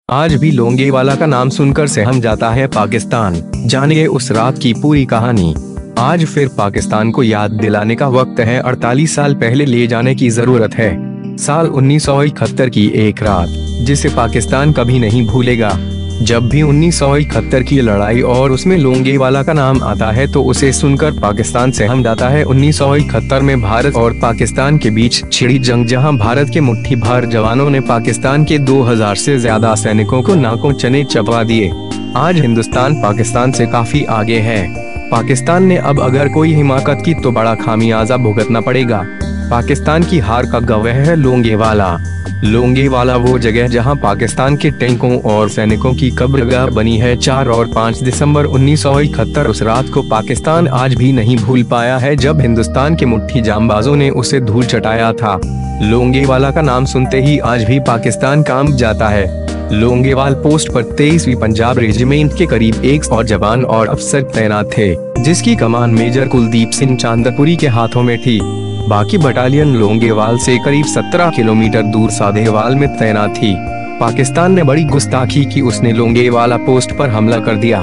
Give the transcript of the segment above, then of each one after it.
आज भी लोंगेवाला का नाम सुनकर सहम जाता है पाकिस्तान। जानिए उस रात की पूरी कहानी। आज फिर पाकिस्तान को याद दिलाने का वक्त है। 48 साल पहले ले जाने की जरूरत है। साल 1971 की एक रात, जिसे पाकिस्तान कभी नहीं भूलेगा। जब भी 1971 की लड़ाई और उसमें लोंगेवाला का नाम आता है तो उसे सुनकर पाकिस्तान सहम जाता है। 1971 में भारत और पाकिस्तान के बीच छिड़ी जंग, जहां भारत के मुट्ठी भर जवानों ने पाकिस्तान के 2000 से ज्यादा सैनिकों को नाकों चने चबा दिए। आज हिंदुस्तान पाकिस्तान से काफी आगे है। पाकिस्तान ने अब अगर कोई हिमाकत की तो बड़ा खामियाजा भुगतना पड़ेगा। पाकिस्तान की हार का गवाह है लोंगेवाला। लोंगेवाला वो जगह जहां पाकिस्तान के टैंकों और सैनिकों की कब्रगाह बनी है। 4 और 5 दिसंबर 1971, उस रात को पाकिस्तान आज भी नहीं भूल पाया है, जब हिंदुस्तान के मुट्ठी जांबाजों ने उसे धूल चटाया था। लोंगेवाला का नाम सुनते ही आज भी पाकिस्तान कांप जाता है। लोंगेवाल पोस्ट पर 23वीं पंजाब रेजिमेंट के करीब 100 जवान और अफसर तैनात थे, जिसकी कमान मेजर कुलदीप सिंह चांदपुरी के हाथों में थी। बाकी बटालियन लोंगेवाल से करीब 17 किलोमीटर दूर साधेवाल में तैनात थी। पाकिस्तान ने बड़ी गुस्ताखी की, उसने लोंगेवाला पोस्ट पर हमला कर दिया।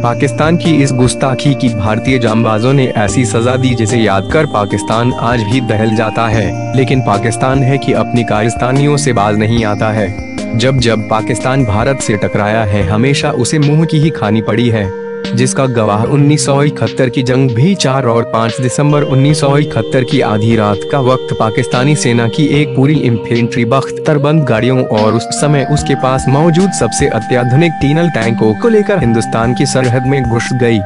पाकिस्तान की इस गुस्ताखी की भारतीय जांबाजों ने ऐसी सजा दी जिसे याद कर पाकिस्तान आज भी दहल जाता है। लेकिन पाकिस्तान है कि अपनी कारस्तानियों से बाज नहीं आता है। जब जब पाकिस्तान भारत से टकराया है, हमेशा उसे मुंह की ही खानी पड़ी है, जिसका गवाह 1971 की जंग भी। 4 और 5 दिसंबर 1971 की आधी रात का वक्त, पाकिस्तानी सेना की एक पूरी इंफेंट्री बख्तरबंद गाड़ियों और उस समय उसके पास मौजूद सबसे अत्याधुनिक टीनल टैंकों को लेकर हिंदुस्तान की सरहद में घुस गई।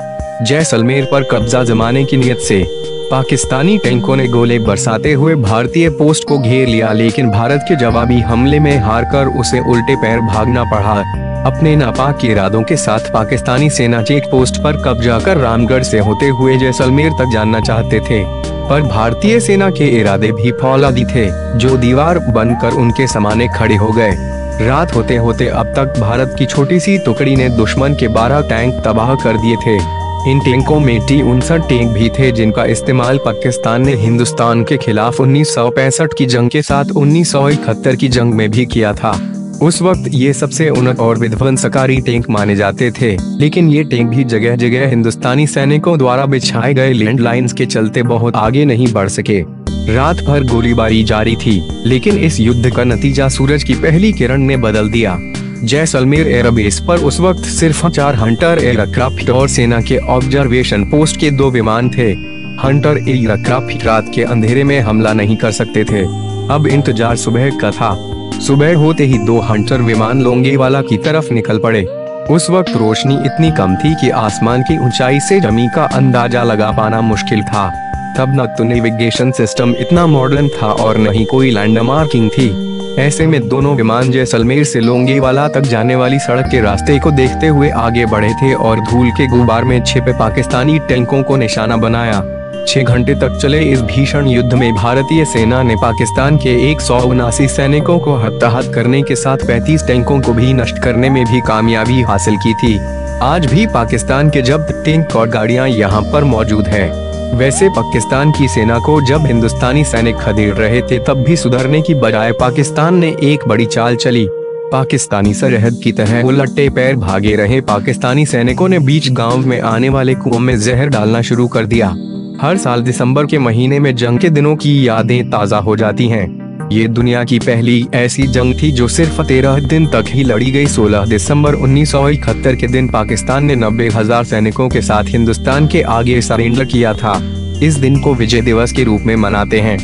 जैसलमेर पर कब्जा जमाने की नीयत से पाकिस्तानी टैंकों ने गोले बरसाते हुए भारतीय पोस्ट को घेर लिया, लेकिन भारत के जवाबी हमले में हारकर उसे उल्टे पैर भागना पड़ा। अपने नापाक इरादों के साथ पाकिस्तानी सेना चेक पोस्ट पर कब्जा कर रामगढ़ से होते हुए जैसलमेर तक जाना चाहते थे, पर भारतीय सेना के इरादे भी फौलादी थे, जो दीवार बनकर उनके सामने खड़े हो गए। रात होते होते अब तक भारत की छोटी सी टुकड़ी ने दुश्मन के 12 टैंक तबाह कर दिए थे। इन टैंकों में T-59 टैंक भी थे, जिनका इस्तेमाल पाकिस्तान ने हिंदुस्तान के खिलाफ 1965 की जंग के साथ 1971 की जंग में भी किया था। उस वक्त ये सबसे उन्नत और विध्वंसकारी टैंक माने जाते थे, लेकिन ये टैंक भी जगह जगह हिंदुस्तानी सैनिकों द्वारा बिछाए गए लैंडलाइंस के चलते बहुत आगे नहीं बढ़ सके। रात भर गोलीबारी जारी थी, लेकिन इस युद्ध का नतीजा सूरज की पहली किरण ने बदल दिया। जैसलमेर एयरबेस पर उस वक्त सिर्फ 4 हंटर एयरक्राफ्ट और सेना के ऑब्जर्वेशन पोस्ट के 2 विमान थे। हंटर एयरक्राफ्ट रात के अंधेरे में हमला नहीं कर सकते थे। अब इंतजार सुबह का था। सुबह होते ही 2 हंटर विमान लोंगेवाला की तरफ निकल पड़े। उस वक्त रोशनी इतनी कम थी कि आसमान की ऊंचाई से जमीन का अंदाजा लगा पाना मुश्किल था। तब न तो नेविगेशन सिस्टम इतना मॉडर्न था और न ही कोई लैंडमार्किंग थी। ऐसे में दोनों विमान जैसलमेर से लोंगेवाला तक जाने वाली सड़क के रास्ते को देखते हुए आगे बढ़े थे और धूल के गुबार में छिपे पाकिस्तानी टैंकों को निशाना बनाया। 6 घंटे तक चले इस भीषण युद्ध में भारतीय सेना ने पाकिस्तान के 179 सैनिकों को हताहत करने के साथ 35 टैंकों को भी नष्ट करने में भी कामयाबी हासिल की थी। आज भी पाकिस्तान के जब्त टैंक और गाड़ियां यहां पर मौजूद है। वैसे पाकिस्तान की सेना को जब हिंदुस्तानी सैनिक खदेड़ रहे थे, तब भी सुधरने की बजाय पाकिस्तान ने एक बड़ी चाल चली। पाकिस्तानी सरहद की तरह उलटे पैर भागे रहे पाकिस्तानी सैनिकों ने बीच गांव में आने वाले कुओं में जहर डालना शुरू कर दिया। हर साल दिसंबर के महीने में जंग के दिनों की यादें ताज़ा हो जाती हैं। ये दुनिया की पहली ऐसी जंग थी जो सिर्फ 13 दिन तक ही लड़ी गई। 16 दिसंबर 1971 के दिन पाकिस्तान ने 90,000 सैनिकों के साथ हिंदुस्तान के आगे सरेंडर किया था। इस दिन को विजय दिवस के रूप में मनाते हैं।